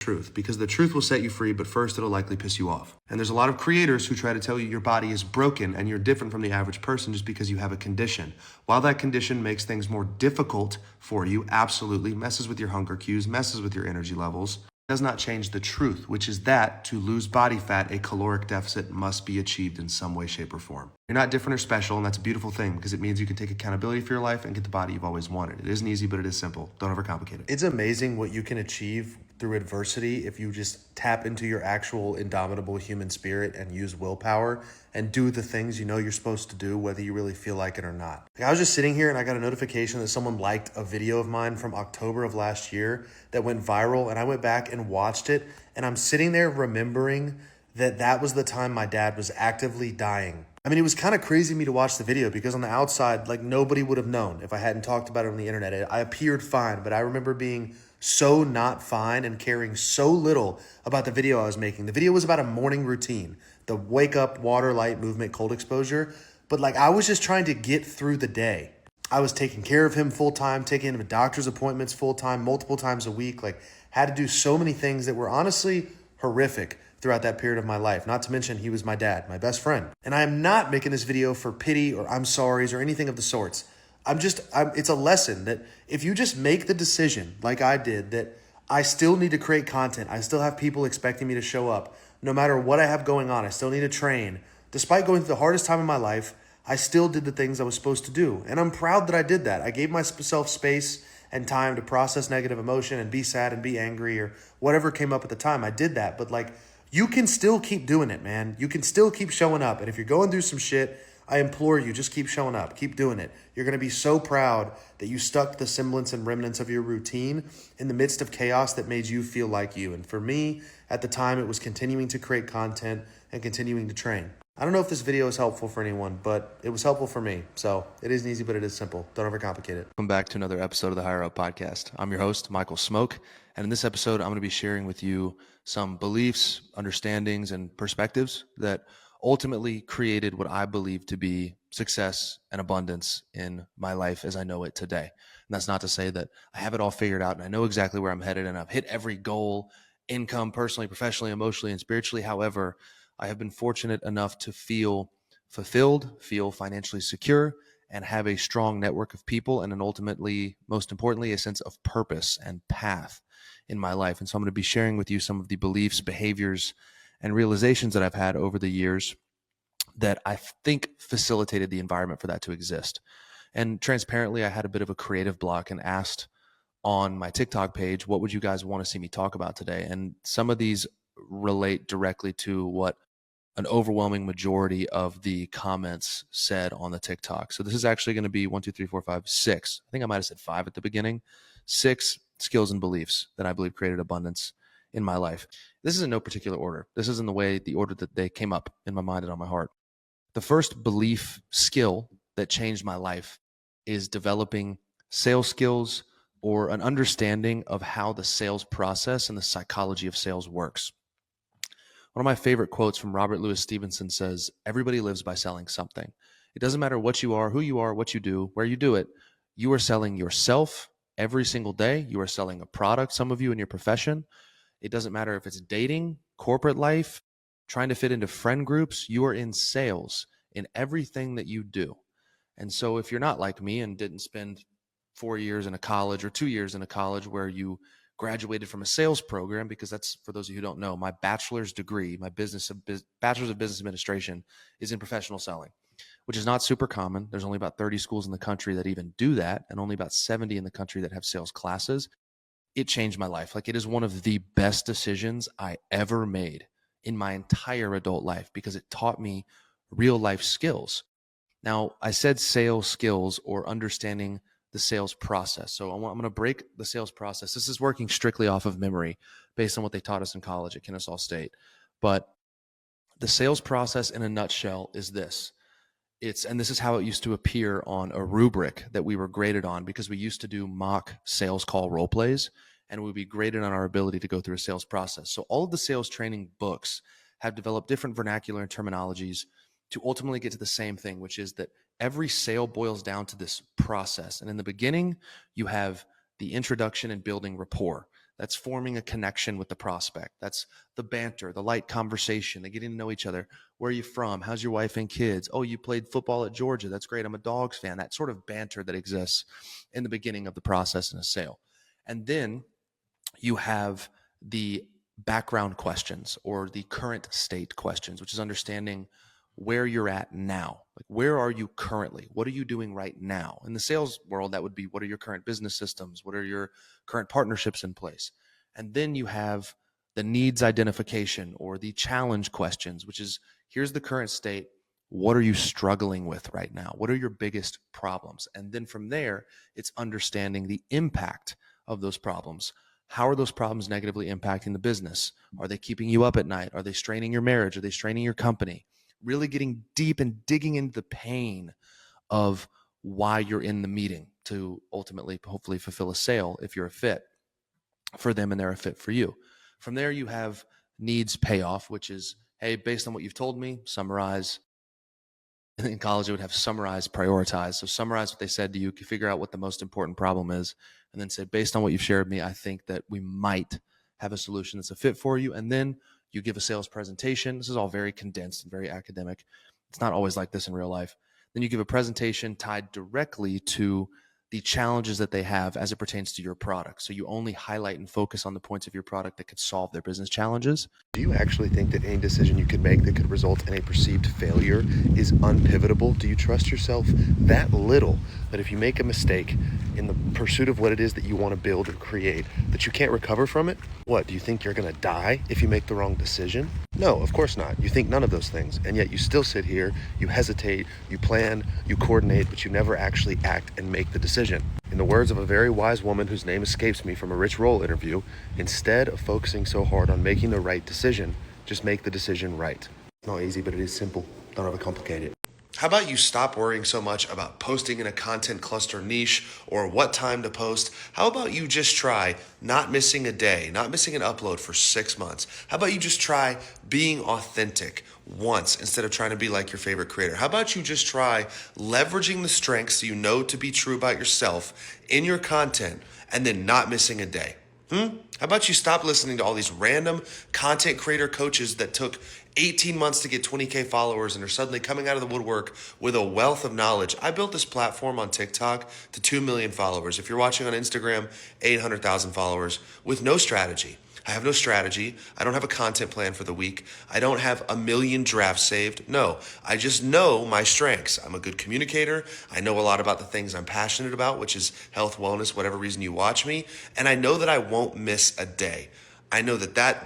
truth, because the truth will set you free, but first it'll likely piss you off. And there's a lot of creators who try to tell you your body is broken and you're different from the average person just because you have a condition. While that condition makes things more difficult for you, absolutely messes with your hunger cues, messes with your energy levels, does not change the truth, which is that to lose body fat, a caloric deficit must be achieved in some way, shape, or form. You're not different or special, and that's a beautiful thing because it means you can take accountability for your life and get the body you've always wanted. It isn't easy, but it is simple. Don't overcomplicate it. It's amazing what you can achieve through adversity if you just tap into your actual indomitable human spirit and use willpower and do the things you know you're supposed to do, whether you really feel like it or not. Like, I was just sitting here and I got a notification that someone liked a video of mine from October of last year that went viral, and I went back and watched it, and I'm sitting there remembering that was the time my dad was actively dying. I mean, it was kind of crazy to me to watch the video because on the outside, like, nobody would have known if I hadn't talked about it on the internet. I appeared fine, but I remember being so not fine and caring so little about the video I was making. The video was about a morning routine, the wake up, water, light, movement, cold exposure. But like, I was just trying to get through the day. I was taking care of him full time, taking him to doctor's appointments full time, multiple times a week, like had to do so many things that were honestly horrific throughout that period of my life. Not to mention he was my dad, my best friend. And I am not making this video for pity or I'm sorries or anything of the sorts. It's a lesson that if you just make the decision like I did, that I still need to create content. I still have people expecting me to show up. No matter what I have going on, I still need to train. Despite going through the hardest time in my life, I still did the things I was supposed to do. And I'm proud that I did that. I gave myself space and time to process negative emotion and be sad and be angry or whatever came up at the time. I did that. But like, you can still keep doing it, man. You can still keep showing up. And if you're going through some shit, I implore you, just keep showing up. Keep doing it. You're going to be so proud that you stuck to the semblance and remnants of your routine in the midst of chaos that made you feel like you. And for me, at the time, it was continuing to create content and continuing to train. I don't know if this video is helpful for anyone, but it was helpful for me. So it isn't easy, but it is simple. Don't overcomplicate it. Welcome back to another episode of the Higher Up Podcast. I'm your host, Michael Smoke. And in this episode, I'm going to be sharing with you some beliefs, understandings, and perspectives that ultimately created what I believe to be success and abundance in my life as I know it today. And that's not to say that I have it all figured out and I know exactly where I'm headed and I've hit every goal, income, personally, professionally, emotionally, and spiritually. However, I have been fortunate enough to feel fulfilled, feel financially secure, and have a strong network of people and ultimately, most importantly, a sense of purpose and path in my life. And so I'm going to be sharing with you some of the beliefs, behaviors, and realizations that I've had over the years that I think facilitated the environment for that to exist. And transparently, I had a bit of a creative block and asked on my TikTok page, what would you guys want to see me talk about today? And some of these relate directly to what an overwhelming majority of the comments said on the TikTok. So this is actually going to be 1, 2, 3, 4, 5, 6. I think I might have said 5 at the beginning. 6 skills and beliefs that I believe created abundance in my life. This is in no particular order. This is in the order that they came up in my mind and on my heart. The first belief skill that changed my life is developing sales skills or an understanding of how the sales process and the psychology of sales works. One of my favorite quotes from Robert Louis Stevenson says, "Everybody lives by selling something." It doesn't matter what you are, who you are, what you do, where you do it. You are selling yourself every single day. You are selling a product, some of you in your profession. It doesn't matter if it's dating, corporate life, trying to fit into friend groups. You are in sales in everything that you do. And so if you're not like me and didn't spend 4 years in a college or 2 years in a college where you graduated from a sales program, because that's, for those of you who don't know, my bachelor's degree, my bachelor's of business administration is in professional selling, which is not super common. There's only about 30 schools in the country that even do that, and only about 70 in the country that have sales classes. It changed my life. Like, it is one of the best decisions I ever made in my entire adult life because it taught me real life skills. Now, I said sales skills or understanding the sales process. So I'm going to break the sales process. This is working strictly off of memory based on what they taught us in college at Kennesaw State. But the sales process in a nutshell is this. And this is how it used to appear on a rubric that we were graded on, because we used to do mock sales call role plays and we would be graded on our ability to go through a sales process. So all of the sales training books have developed different vernacular and terminologies to ultimately get to the same thing, which is that every sale boils down to this process. And in the beginning, you have the introduction and building rapport. That's forming a connection with the prospect. That's the banter, the light conversation, the getting to know each other. Where are you from? How's your wife and kids? Oh, you played football at Georgia. That's great. I'm a Dogs fan. That sort of banter that exists in the beginning of the process in a sale. And then you have the background questions or the current state questions, which is understanding where you're at now. Like, where are you currently? What are you doing right now? In the sales world, that would be, what are your current business systems? What are your current partnerships in place? And then you have the needs identification or the challenge questions, which is, here's the current state. What are you struggling with right now? What are your biggest problems? And then from there, it's understanding the impact of those problems. How are those problems negatively impacting the business? Are they keeping you up at night? Are they straining your marriage? Are they straining your company? Really getting deep and digging into the pain of why you're in the meeting to ultimately, hopefully, fulfill a sale if you're a fit for them and they're a fit for you. From there, you have needs payoff, which is, hey, based on what you've told me, summarize. In college, it would have summarize, prioritize. So summarize what they said to you, figure out what the most important problem is, and then say, based on what you've shared with me, I think that we might have a solution that's a fit for you. And then you give a sales presentation. This is all very condensed and very academic. It's not always like this in real life. Then you give a presentation tied directly to the challenges that they have as it pertains to your product. So you only highlight and focus on the points of your product that could solve their business challenges. Do you actually think that any decision you could make that could result in a perceived failure is unpivotable? Do you trust yourself that little that if you make a mistake in the pursuit of what it is that you want to build or create, that you can't recover from it? What, do you think you're going to die if you make the wrong decision? No, of course not. You think none of those things, and yet you still sit here, you hesitate, you plan, you coordinate, but you never actually act and make the decision. In the words of a very wise woman whose name escapes me from a Rich Roll interview, instead of focusing so hard on making the right decision, just make the decision right. It's not easy, but it is simple. Don't overcomplicate it. How about you stop worrying so much about posting in a content cluster niche or what time to post? How about you just try not missing a day, not missing an upload for 6 months? How about you just try being authentic once instead of trying to be like your favorite creator? How about you just try leveraging the strengths you know to be true about yourself in your content and then not missing a day? How about you stop listening to all these random content creator coaches that took 18 months to get 20K followers and are suddenly coming out of the woodwork with a wealth of knowledge? I built this platform on TikTok to 2 million followers. If you're watching on Instagram, 800,000 followers with no strategy. I have no strategy. I don't have a content plan for the week. I don't have a million drafts saved. No, I just know my strengths. I'm a good communicator. I know a lot about the things I'm passionate about, which is health, wellness, whatever reason you watch me. And I know that I won't miss a day. I know that